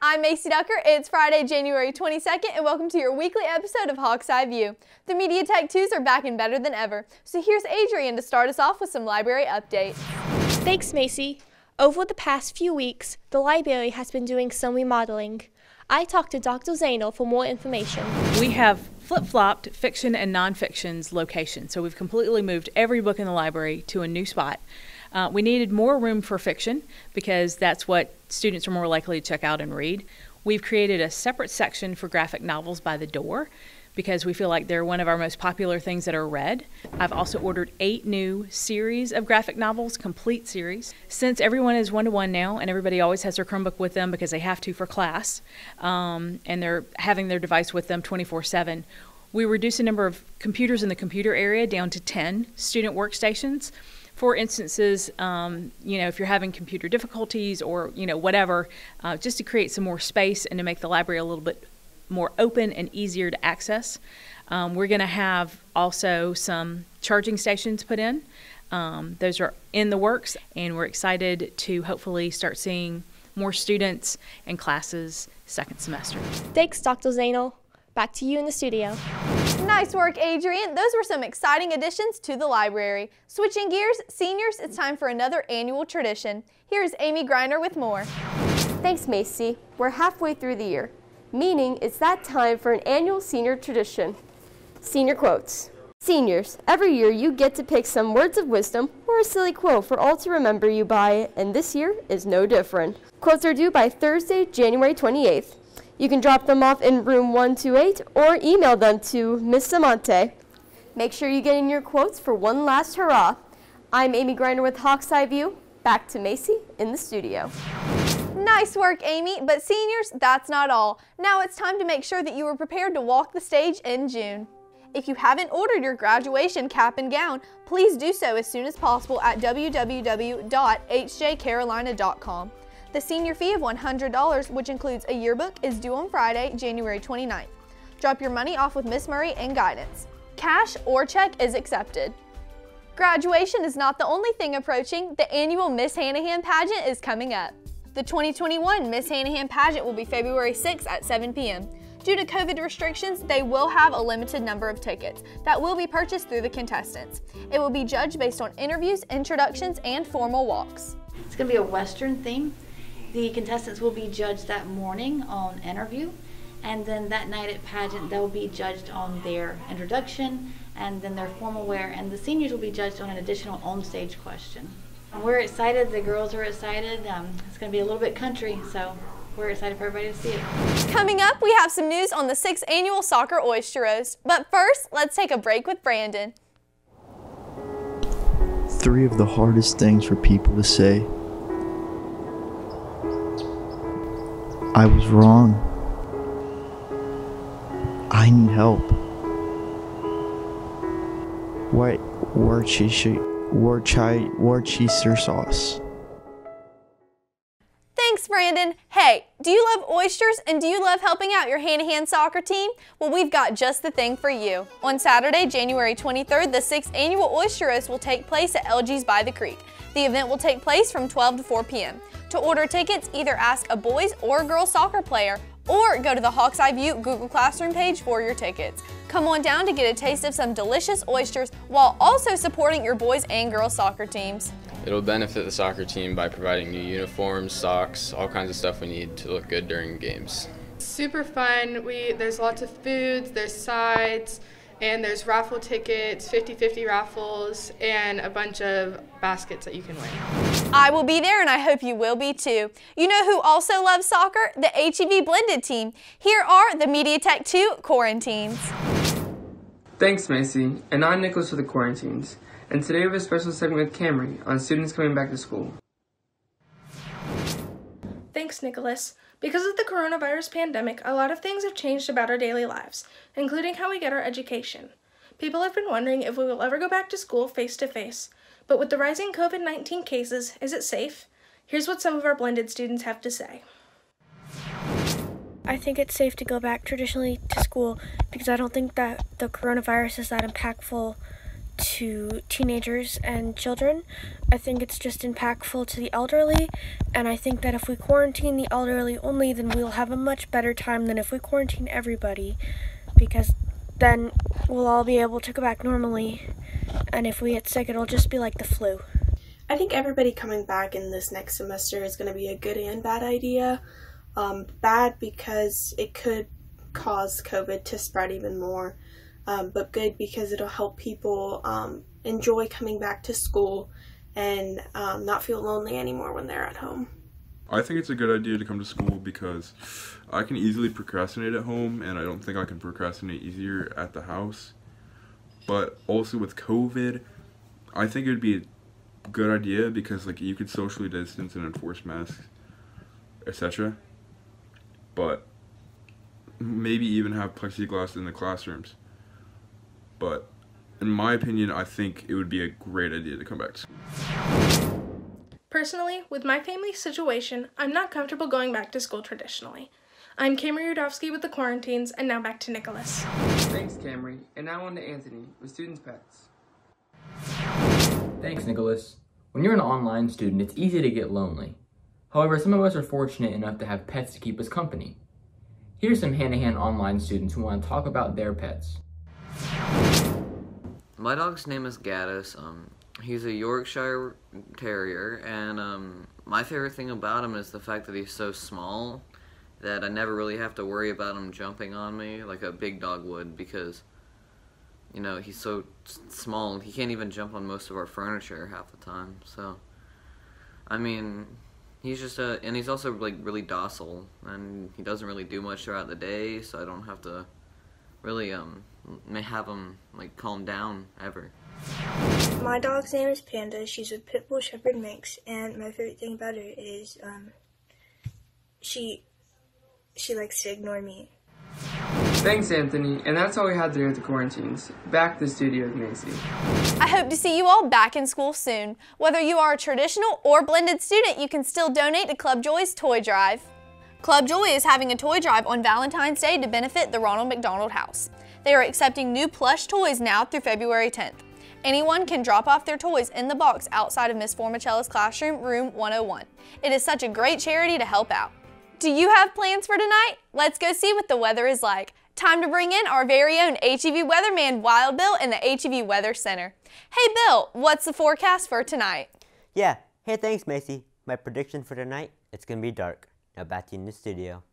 I'm Macy Ducker. It's Friday, January 22nd, and welcome to your weekly episode of Hawk's Eye View. The Mediatek 2s are back and better than ever. So here's Adrian to start us off with some library updates. Thanks, Macy. Over the past few weeks, the library has been doing some remodeling. I talked to Dr. Zainal for more information. We have flip-flopped fiction and nonfiction's location, so we've completely moved every book in the library to a new spot. We needed more room for fiction because that's what students are more likely to check out and read. We've created a separate section for graphic novels by the door because we feel like they're one of our most popular things that are read. I've also ordered 8 new series of graphic novels, complete series. Since everyone is one-to-one now and everybody always has their Chromebook with them because they have to for class, and they're having their device with them 24/7, we reduced the number of computers in the computer area down to 10 student workstations. For instances, if you're having computer difficulties or, whatever, just to create some more space and to make the library a little bit more open and easier to access. We're going to have also some charging stations put in. Those are in the works, and we're excited to hopefully start seeing more students and classes second semester. Thanks, Dr. Zainal. Back to you in the studio. Nice work, Adrian. Those were some exciting additions to the library. Switching gears, seniors, it's time for another annual tradition. Here's Amy Griner with more. Thanks, Macy. We're halfway through the year, meaning it's that time for an annual senior tradition. Senior quotes. Seniors, every year you get to pick some words of wisdom or a silly quote for all to remember you by, and this year is no different. Quotes are due by Thursday, January 28th. You can drop them off in room 128 or email them to Miss Samante. Make sure you get in your quotes for one last hurrah. I'm Amy Griner with Hawk's Eye View. Back to Macy in the studio. Nice work, Amy, but seniors, that's not all. Now it's time to make sure that you are prepared to walk the stage in June. If you haven't ordered your graduation cap and gown, please do so as soon as possible at www.hjcarolina.com. The senior fee of $100, which includes a yearbook, is due on Friday, January 29th. Drop your money off with Miss Murray and guidance. Cash or check is accepted. Graduation is not the only thing approaching. The annual Miss Hanahan pageant is coming up. The 2021 Miss Hanahan pageant will be February 6th at 7 p.m. Due to COVID restrictions, they will have a limited number of tickets that will be purchased through the contestants. It will be judged based on interviews, introductions, and formal walks. It's going to be a Western theme. The contestants will be judged that morning on interview, and then that night at pageant they'll be judged on their introduction and then their formal wear, and the seniors will be judged on an additional on-stage question. We're excited, the girls are excited. It's going to be a little bit country, so we're excited for everybody to see it. Coming up, we have some news on the 6th annual Soccer Oyster Roast, but first, let's take a break with Brandon. 3 of the hardest things for people to say. I was wrong. I need help. Worcestershire sauce. Thanks, Brandon. Hey, do you love oysters and do you love helping out your Hanahan soccer team? Well, we've got just the thing for you. On Saturday, January 23rd, the 6th annual Oyster Roast will take place at LG's by the Creek. The event will take place from 12 to 4 p.m. To order tickets, either ask a boys or girls soccer player or go to the Hawk's Eye View Google Classroom page for your tickets. Come on down to get a taste of some delicious oysters while also supporting your boys and girls soccer teams. It'll benefit the soccer team by providing new uniforms, socks, all kinds of stuff we need to look good during games. Super fun. There's lots of foods, there's sides, and there's raffle tickets, 50-50 raffles, and a bunch of baskets that you can win. I will be there, and I hope you will be too. You know who also loves soccer? The HEV blended team. Here are the Mediatek 2 quarantines. Thanks, Macy. And I'm Nicholas with the quarantines. And today we have a special segment with Camry on students coming back to school. Thanks, Nicholas. Because of the coronavirus pandemic, a lot of things have changed about our daily lives, including how we get our education. People have been wondering if we will ever go back to school face-to-face. But with the rising COVID-19 cases, is it safe? Here's what some of our blended students have to say. I think it's safe to go back traditionally to school because I don't think that the coronavirus is that impactful to teenagers and children. I think it's just impactful to the elderly, and I think that if we quarantine the elderly only, then we'll have a much better time than if we quarantine everybody, because then we'll all be able to go back normally, and if we get sick, it'll just be like the flu. I think everybody coming back in this next semester is going to be a good and bad idea. Bad because it could cause COVID to spread even more, but good because it'll help people enjoy coming back to school and not feel lonely anymore when they're at home. I think it's a good idea to come to school because I can easily procrastinate at home, and I don't think I can procrastinate easier at the house. But also with COVID, I think it would be a good idea because like you could socially distance and enforce masks, etc. But maybe even have plexiglass in the classrooms. But in my opinion, I think it would be a great idea to come back to school. Personally, with my family situation, I'm not comfortable going back to school traditionally. I'm Camry Rudofsky with the Quarantines, and now back to Nicholas. Thanks, Camry. And now on to Anthony with Students' Pets. Thanks, Nicholas. When you're an online student, it's easy to get lonely. However, some of us are fortunate enough to have pets to keep us company. Here's some Hanahan online students who want to talk about their pets. My dog's name is Gaddis. He's a Yorkshire Terrier, and my favorite thing about him is the fact that he's so small that I never really have to worry about him jumping on me like a big dog would, because, you know, he's so small. He can't even jump on most of our furniture half the time. So, I mean, he's just and he's also like really docile, and he doesn't really do much throughout the day, so I don't have to really have him like calm down ever. My dog's name is Panda. She's a pit bull shepherd mix, and my favorite thing about her is she likes to ignore me. Thanks, Anthony. And that's all we had today at the Quarantines. Back to the studio with Macy. I hope to see you all back in school soon. Whether you are a traditional or blended student, you can still donate to Club Joy's Toy Drive. Club Joy is having a toy drive on Valentine's Day to benefit the Ronald McDonald House. They are accepting new plush toys now through February 10th. Anyone can drop off their toys in the box outside of Miss Formicella's classroom, room 101. It is such a great charity to help out. Do you have plans for tonight? Let's go see what the weather is like. Time to bring in our very own HEV weatherman, Wild Bill, in the HEV Weather Center. Hey Bill, what's the forecast for tonight? Yeah, hey thanks Macy. My prediction for tonight, it's gonna be dark. Now back to you in the studio.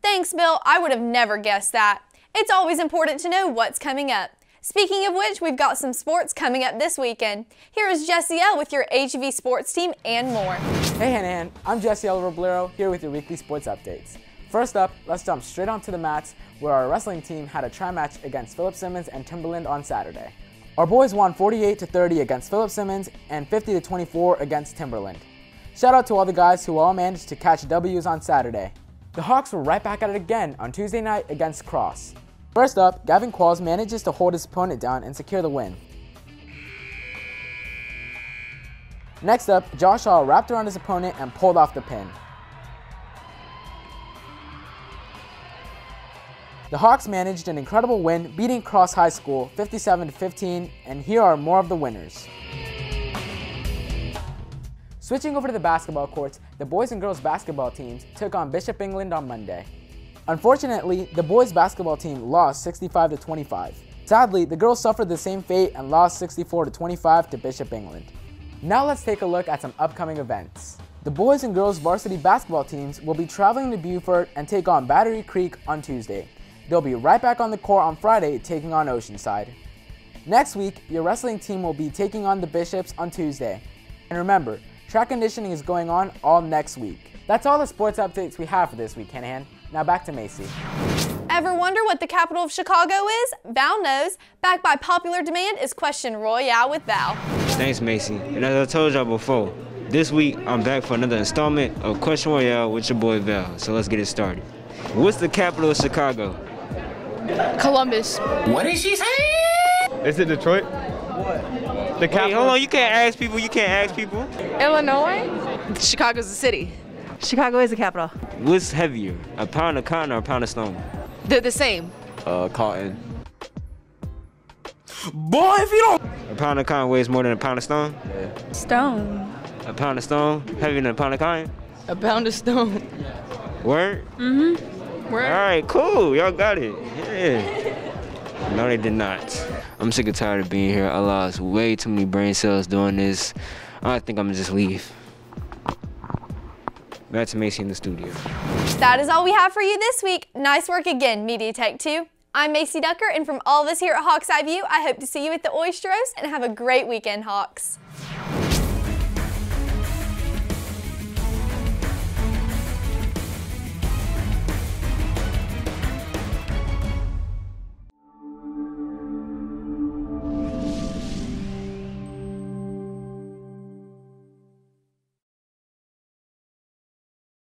Thanks Bill, I would have never guessed that. It's always important to know what's coming up. Speaking of which, we've got some sports coming up this weekend. Here is Jesse L with your HEV sports team and more. Hey Hanahan, I'm Jesse L Roblero here with your weekly sports updates. First up, let's jump straight onto the mats where our wrestling team had a tri-match against Philip Simmons and Timberland on Saturday. Our boys won 48-30 against Philip Simmons and 50-24 against Timberland. Shout out to all the guys who all managed to catch W's on Saturday. The Hawks were right back at it again on Tuesday night against Cross. First up, Gavin Qualls manages to hold his opponent down and secure the win. Next up, Josh Shaw wrapped around his opponent and pulled off the pin. The Hawks managed an incredible win, beating Cross High School 57-15, and here are more of the winners. Switching over to the basketball courts, the boys and girls basketball teams took on Bishop England on Monday. Unfortunately, the boys basketball team lost 65-25. Sadly, the girls suffered the same fate and lost 64-25 to Bishop England. Now let's take a look at some upcoming events. The boys and girls varsity basketball teams will be traveling to Beaufort and take on Battery Creek on Tuesday. They'll be right back on the court on Friday taking on Oceanside. Next week, your wrestling team will be taking on the Bishops on Tuesday. And remember, track conditioning is going on all next week. That's all the sports updates we have for this week, Hanahan. Now back to Macy. Ever wonder what the capital of Chicago is? Val knows. Backed by popular demand is Question Royale with Val. Thanks, Macy. And as I told y'all before, this week I'm back for another installment of Question Royale with your boy Val. So let's get it started. What's the capital of Chicago? Columbus. What did she say? Is it Detroit? What? The capital? Wait, hold on, you can't ask people. Illinois? Chicago's the city. Chicago is the capital. What's heavier, a pound of cotton or a pound of stone? They're the same. Cotton. Boy, if you don't. A pound of cotton weighs more than a pound of stone? Yeah. Stone. A pound of stone heavier than a pound of cotton? A pound of stone. Word? Mm-hmm. Word. All right, cool. Y'all got it. Yeah. No, they did not. I'm sick and tired of being here. I lost way too many brain cells doing this. I think I'm gonna just leave. Back to Macy in the studio. That is all we have for you this week. Nice work again, Media Tech 2. I'm Macy Ducker, and from all of us here at Hawks Eye View, I hope to see you at the Oystros, and have a great weekend, Hawks.